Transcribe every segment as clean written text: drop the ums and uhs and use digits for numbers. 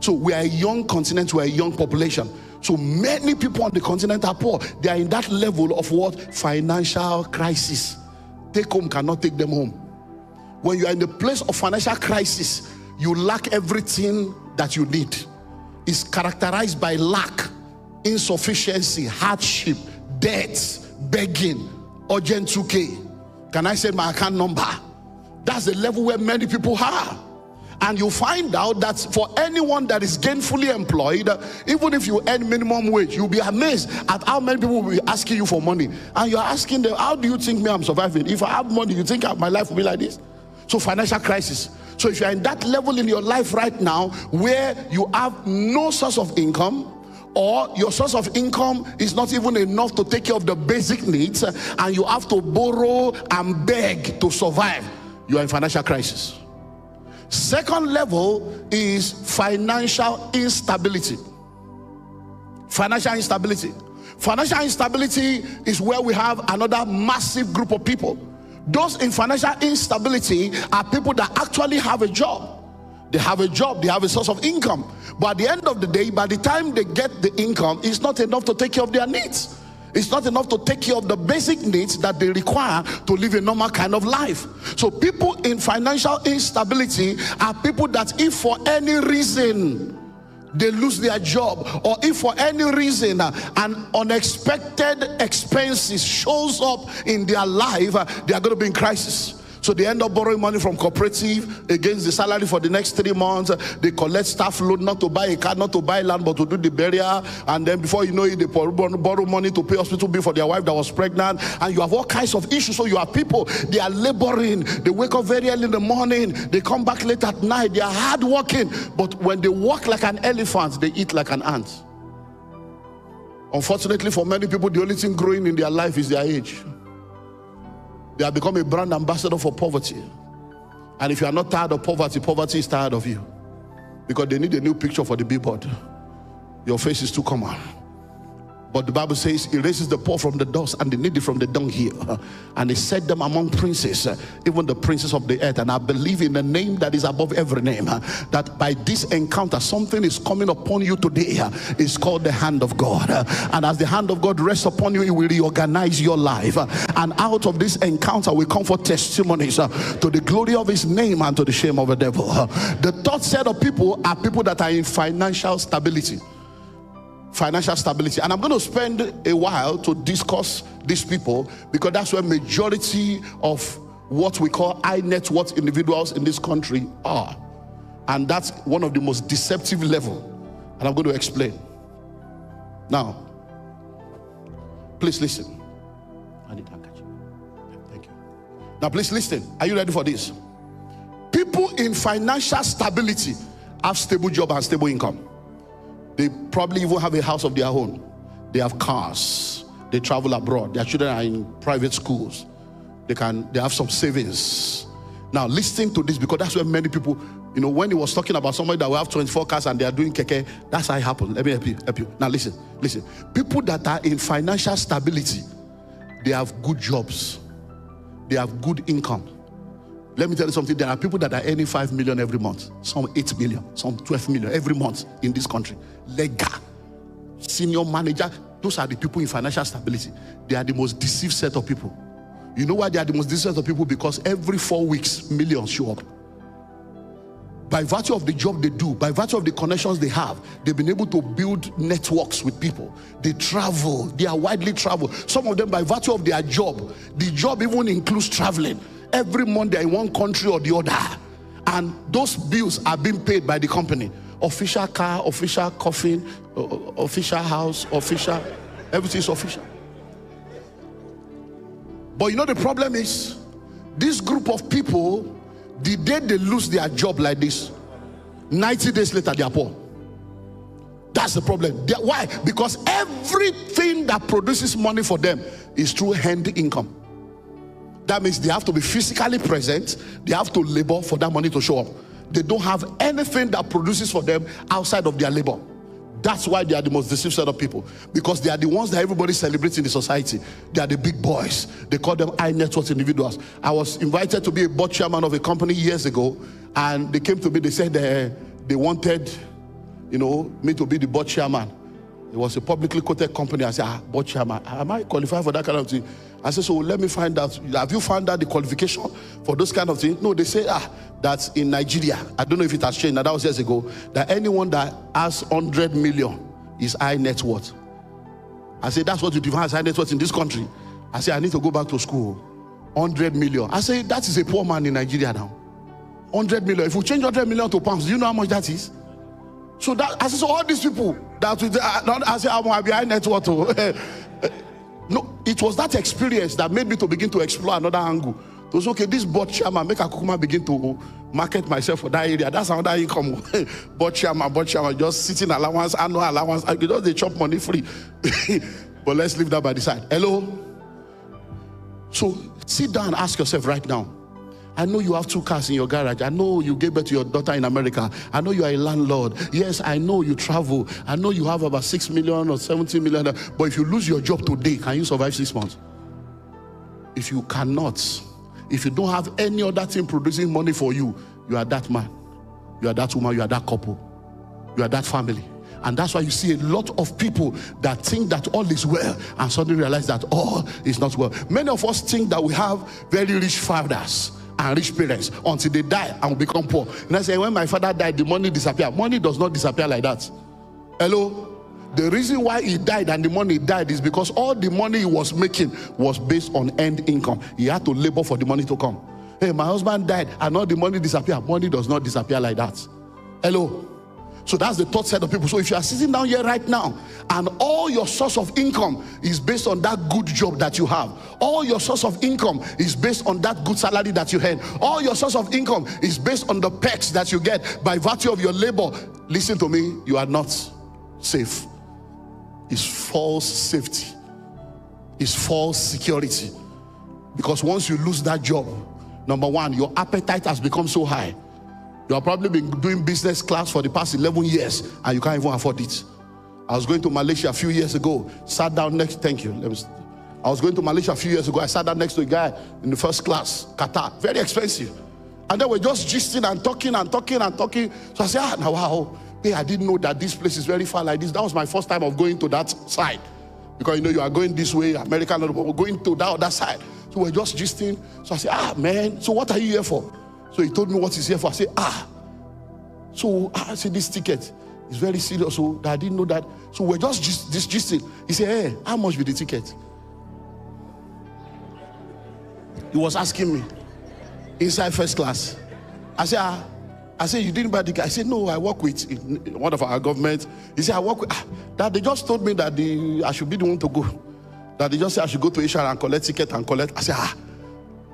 So we are a young continent, we are a young population. So many people on the continent are poor. They are in that level of what? Financial crisis. Take home cannot take them home. When you are in the place of financial crisis, you lack everything that you need. It's characterized by lack, insufficiency, hardship, debts, begging, urgent 2K. Can I say my account number? That's the level where many people are. And you find out that for anyone that is gainfully employed, even if you earn minimum wage, you'll be amazed at how many people will be asking you for money. And you're asking them, how do you think me I'm surviving? If I have money, you think my life will be like this? So financial crisis. So if you're in that level in your life right now where you have no source of income, or your source of income is not even enough to take care of the basic needs, and you have to borrow and beg to survive, you are in financial crisis. Second level is financial instability. Financial instability. Financial instability is where we have another massive group of people. Those in financial instability are people that actually have a job. They have a job, they have a source of income. But at the end of the day, by the time they get the income, it's not enough to take care of their needs. It's not enough to take care of the basic needs that they require to live a normal kind of life. So people in financial instability are people that if for any reason they lose their job, or if for any reason an unexpected expenses shows up in their life, they are going to be in crisis. So they end up borrowing money from cooperative against the salary for the next 3 months. They collect staff loan not to buy a car, not to buy land, but to do the burial. And then before you know it, they borrow money to pay hospital bill for their wife that was pregnant. And you have all kinds of issues. So you have people, they are laboring. They wake up very early in the morning. They come back late at night. They are hard working. But when they walk like an elephant, they eat like an ant. Unfortunately for many people, the only thing growing in their life is their age. They have become a brand ambassador for poverty. And if you are not tired of poverty, poverty is tired of you. Because they need a new picture for the billboard. Your face is too common. But the Bible says he raises the poor from the dust and the needy from the dunghill. And he set them among princes, even the princes of the earth. And I believe in the name that is above every name, that by this encounter, something is coming upon you today. It's called the hand of God. And as the hand of God rests upon you, it will reorganize your life. And out of this encounter will come forth testimonies to the glory of his name and to the shame of the devil. The third set of people are people that are in financial stability. Financial stability. And I'm going to spend a while to discuss these people, because that's where majority of what we call high net worth individuals in this country are. And that's one of the most deceptive level. And I'm going to explain. Now, please listen. I need to catch you. Thank you. Now please listen. Are you ready for this? People in financial stability have stable job and stable income. They probably even have a house of their own. They have cars. They travel abroad. Their children are in private schools. They have some savings. Now listen to this, because that's where many people, when he was talking about somebody that will have 24 cars and they are doing keke, that's how it happened. Let me help you. Now listen. People that are in financial stability, they have good jobs. They have good income. Let me tell you something. There are people that are earning 5 million every month, some 8 million, some 12 million every month in this country. Lega, senior manager, those are the people in financial stability. They are the most deceived set of people. You know why they are the most deceived set of people? Because every 4 weeks, millions show up. By virtue of the job they do, by virtue of the connections they have, they've been able to build networks with people. They travel, they are widely traveled. Some of them, by virtue of their job, the job even includes traveling. Every month they're in one country or the other, and those bills are being paid by the company. Official car, official coffin, official house, official, everything is official. But the problem is, this group of people, the day they lose their job like this, 90 days later they are poor. That's the problem. Why? Because everything that produces money for them is through hand income. That means they have to be physically present. They have to labor for that money to show up. They don't have anything that produces for them outside of their labor. That's why they are the most deceived set of people, because they are the ones that everybody celebrates in the society. They are the big boys. They call them high net worth individuals. I was invited to be a board chairman of a company years ago, and they came to me. They said they wanted me to be the board chairman. It was a publicly quoted company. I said, board chairman, am I qualified for that kind of thing? I said, so let me find out. Have you found out the qualification for those kind of things? No, they say, that's in Nigeria. I don't know if it has changed. Now, that was years ago. That anyone that has 100 million is high net worth. I said, that's what you define as high net worth in this country. I said, I need to go back to school. 100 million. I said, that is a poor man in Nigeria now. 100 million. If we change 100 million to pounds, do you know how much that is? So that, I said, so all these people that I said, I'm behind net worth. No, it was that experience that made me to begin to explore another angle. It was okay, this board chairman, make a kukuma begin to market myself for that area. That's another income. board chairman, just sitting allowance, annual allowance. I just they chop money free. But let's leave that by the side. Hello? So sit down and ask yourself right now. I know you have 2 cars in your garage. I know you gave birth to your daughter in America. I know you are a landlord. Yes, I know you travel. I know you have about 6 million or 70 million. But if you lose your job today, can you survive 6 months? If you cannot, if you don't have any other thing producing money for you, you are that man. You are that woman. You are that couple. You are that family. And that's why you see a lot of people that think that all is well and suddenly realize that all is not well. Many of us think that we have very rich fathers and rich parents until they die and we become poor. And I say, when my father died, the money disappeared. Money does not disappear like that. Hello? The reason why he died and the money died is because all the money he was making was based on end income. He had to labor for the money to come. Hey, my husband died and all the money disappeared. Money does not disappear like that. Hello? So that's the third set of people. So if you are sitting down here right now and all your source of income is based on that good job that you have, all your source of income is based on that good salary that you had, all your source of income is based on the perks that you get by virtue of your labor, listen to me, you are not safe. It's false safety. It's false security. Because once you lose that job, number one, your appetite has become so high. You have probably been doing business class for the past 11 years and you can't even afford it. I was going to Malaysia a few years ago, sat down next, thank you. I was going to Malaysia a few years ago, I sat down next to a guy in the first class, Qatar, very expensive. And then we're just gisting and talking and talking and talking. So I said, now wow, hey, I didn't know that this place is very far like this. That was my first time of going to that side. Because you are going this way, America, we're going to that other side. So we're just gisting. So I said, man, so what are you here for? So he told me what he's here for. I said, So I said, this ticket is very serious. So I didn't know that. So we're just gisting. He said, hey, how much will the ticket? He was asking me inside first class. I said, you didn't buy the ticket? I said, no, I work with one of our government. He said, I work with, that they just told me that I should be the one to go. That they just said I should go to HR and collect ticket and collect. I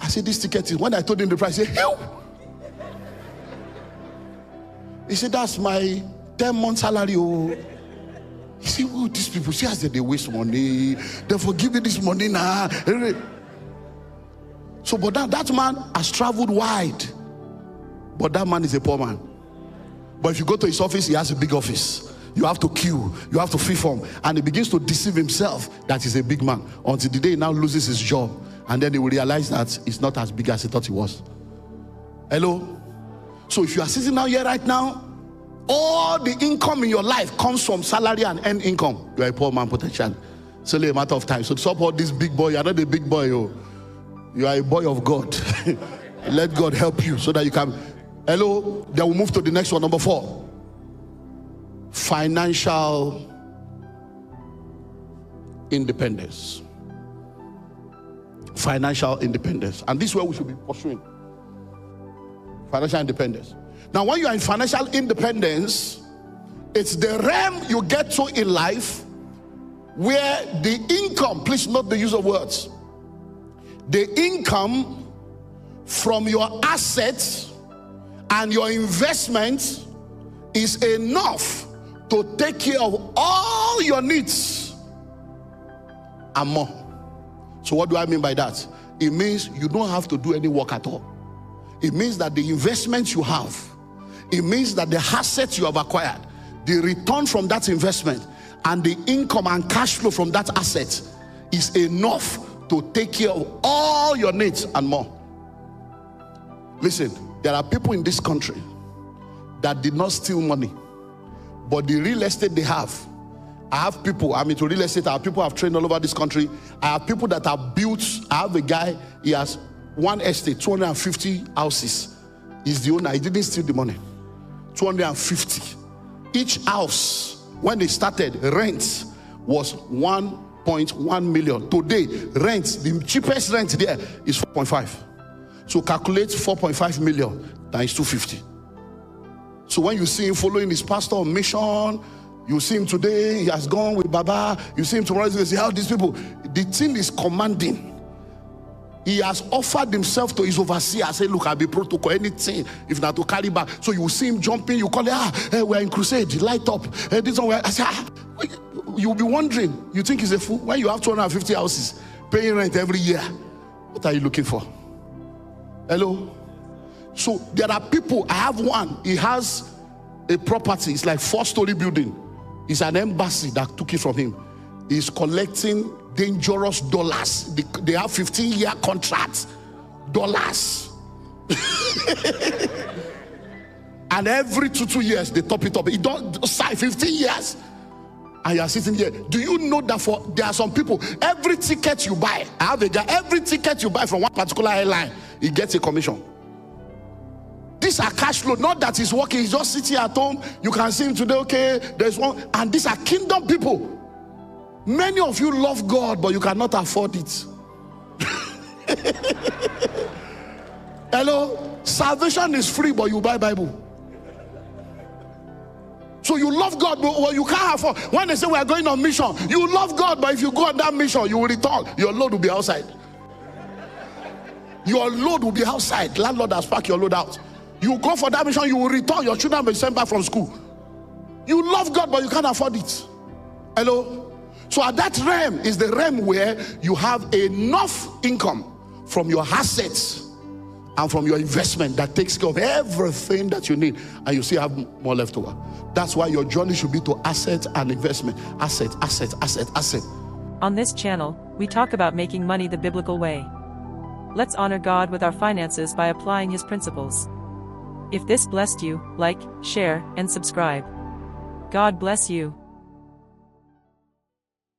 said, this ticket is, when I told him the price, he said, hell. He said, that's my 10-month salary. Oh. He said, oh, these people, see as they waste money. They forgive me this money now. So, but that man has traveled wide. But that man is a poor man. But if you go to his office, he has a big office. You have to queue. You have to free form. And he begins to deceive himself that he's a big man. Until the day he now loses his job. And then he will realize that it's not as big as he thought he was. Hello? So if you are sitting down here right now, all the income in your life comes from salary and end income. You are a poor man potentially. It's only a matter of time. So to support this big boy, you are not a big boy. You are a boy of God. Let God help you so that you can. Hello? Then we'll move to the next one, number 4. Financial independence. Financial independence. And this is where we should be pursuing. Financial independence. Now, when you are in financial independence, it's the realm you get to in life where the income, please note the use of words, the income from your assets and your investments is enough to take care of all your needs and more. So what do I mean by that? It means you don't have to do any work at all. It means that the investments you have, it means that the assets you have acquired, the return from that investment and the income and cash flow from that asset is enough to take care of all your needs and more. Listen, there are people in this country that did not steal money, But the real estate they have, I have people, to real estate, I have people I've trained all over this country. I have people that have built, I have a guy, he has one estate, 250 houses. He's the owner, he didn't steal the money. 250. Each house, when they started, rent was 1.1 million. Today, rent, the cheapest rent there is 4.5. So calculate 4.5 million times 250. So when you see him following his pastor on mission, you see him today, he has gone with Baba. You see him tomorrow, you say, how these people, the thing is commanding. He has offered himself to his overseer. I say, look, I'll be protocol, anything, if not to carry back. So you see him jumping, you call it, we're in crusade, light up. This one, I say, you'll be wondering, you think he's a fool? When you have 250 houses, paying rent every year, what are you looking for? Hello? So there are people, I have one, he has a property, it's like 4-story building. It's an embassy that took it from him. He's collecting dangerous dollars. They have 15-year contracts. Dollars. And every 2 years, they top it up. It don't sign 15 years. And you are sitting here. Do you know that there are some people, every ticket you buy, I have a guy, every ticket you buy from one particular airline, he gets a commission. These are cash flow, not that he's working, he's just sitting at home. You can see him today, okay, there's one. And these are kingdom people. Many of you love God, but you cannot afford it. Hello? Salvation is free, but you buy Bible. So you love God, but you can't afford. When they say we are going on mission, you love God, but if you go on that mission, you will return. Your load will be outside. Your load will be outside. Landlord has packed your load out. You go for that mission, you will return. Your children will be sent back from school. You love God, but you can't afford it. Hello? So at that realm is the realm where you have enough income from your assets and from your investment that takes care of everything that you need, and you still have more left over. That's why your journey should be to asset and investment. Asset, asset, asset, asset. On this channel, we talk about making money the biblical way. Let's honor God with our finances by applying His principles. If this blessed you, like, share, and subscribe. God bless you.